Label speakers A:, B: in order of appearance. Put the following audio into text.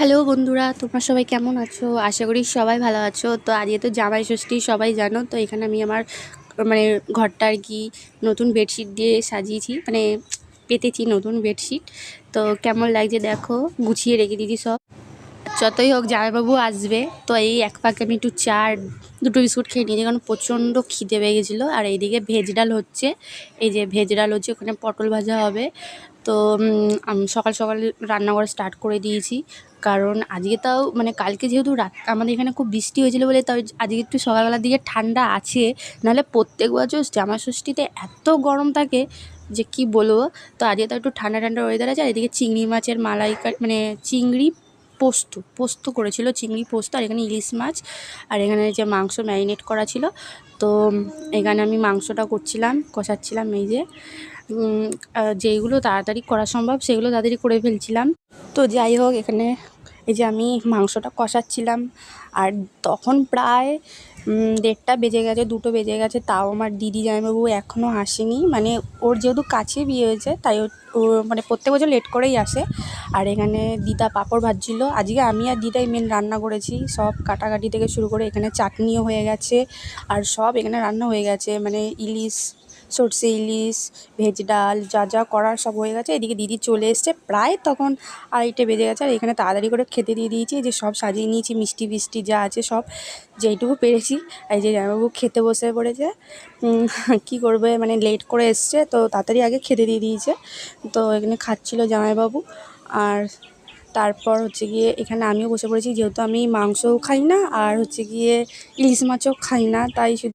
A: Hello বন্ধুরা, তোমরা সবাই কেমন আছো? আশা করি সবাই ভালো আছো। তো আজকে তো জামাই ষষ্ঠী, সবাই জানো। তো এখানে আমি আমার মানে ঘরটা আর কি নতুন বেডশিট দিয়ে সাজিয়েছি, মানে পেতেছি নতুন বেডশিট। তো কেমন লাগছে দেখো, গুছিয়ে রেখে দিয়েছি সব। যতই হোক জামাইবাবু আসবে, তো এই এক পাকে আমি একটু চা আর দুটো বিস্কুট খেয়ে নিয়েছি, কারণ প্রচণ্ড খিদে পেয়ে গেছিলো। আর এইদিকে ভেজ ডাল হচ্ছে, এই যে ভেজ ডাল হচ্ছে, ওখানে পটল ভাজা হবে। তো আমি সকাল সকাল রান্না করা স্টার্ট করে দিয়েছি, কারণ আজকে তাও মানে কালকে যেহেতু রাত আমাদের এখানে খুব বৃষ্টি হয়েছিলো বলে তাও আজকে একটু সকালবেলার দিকে ঠান্ডা আছে। নাহলে প্রত্যেক বছর জামা ষষ্ঠীতে এত গরম থাকে যে কি বলবো। তো আজকে তো একটু ঠান্ডা ঠান্ডা ওয়েদার আছে। আর এদিকে চিংড়ি মাছের মালাইকারি, মানে চিংড়ি পোস্ত পোস্ত করেছিল, চিংড়ি পোস্ত। আর এখানে ইলিশ মাছ, আর এখানে যে মাংস ম্যারিনেট করা ছিল। তো এখানে আমি মাংসটা করছিলাম, কষাচ্ছিলাম। এই যে যেইগুলো তাড়াতাড়ি করা সম্ভব সেগুলো তাড়াতাড়ি করে ফেলছিলাম। তো যাই হোক, এখানে এই যে আমি মাংসটা কষাচ্ছিলাম, আর তখন প্রায় 1:30 বেজে গেছে, 2টো বেজে গেছে। তাও আমার দিদি জামাইবাবু এখনও আসেনি। মানে ওর যেহেতু কাছে বিয়ে হয়েছে তাই ও মানে প্রত্যেক বছর লেট করেই আসে। আর এখানে দিদা পাঁপড় ভাজছিল। আজকে আমি আর দিদাই মেন রান্না করেছি, সব কাটাকাটি থেকে শুরু করে। এখানে চাটনিও হয়ে গেছে, আর সব এখানে রান্না হয়ে গেছে, মানে ইলিশ, সর্ষে ইলিশ, ভেজ ডাল, যা যা করার সব হয়ে গেছে। এদিকে দিদি চলে এসছে, প্রায় তখন 2:30 বেজে গেছে। আর এখানে তাড়াতাড়ি করে খেতে দিয়ে দিয়েছি, যে সব সাজিয়ে নিয়েছি, মিষ্টি ফিষ্টি যা আছে সব যেইটুকু পেরেছি। এই যে জামাইবাবু খেতে বসে পড়েছে। কী করবে, মানে লেট করে এসছে তো তাড়াতাড়ি আগে খেতে দিয়ে দিয়েছে। তো এখানে খাচ্ছিল জামাইবাবু। আর তারপর হচ্ছে গিয়ে এখানে আমিও বসে পড়েছি, যেহেতু আমি মাংসও খাই না আর হচ্ছে গিয়ে ইলিশ মাছও খাই না, তাই শুধু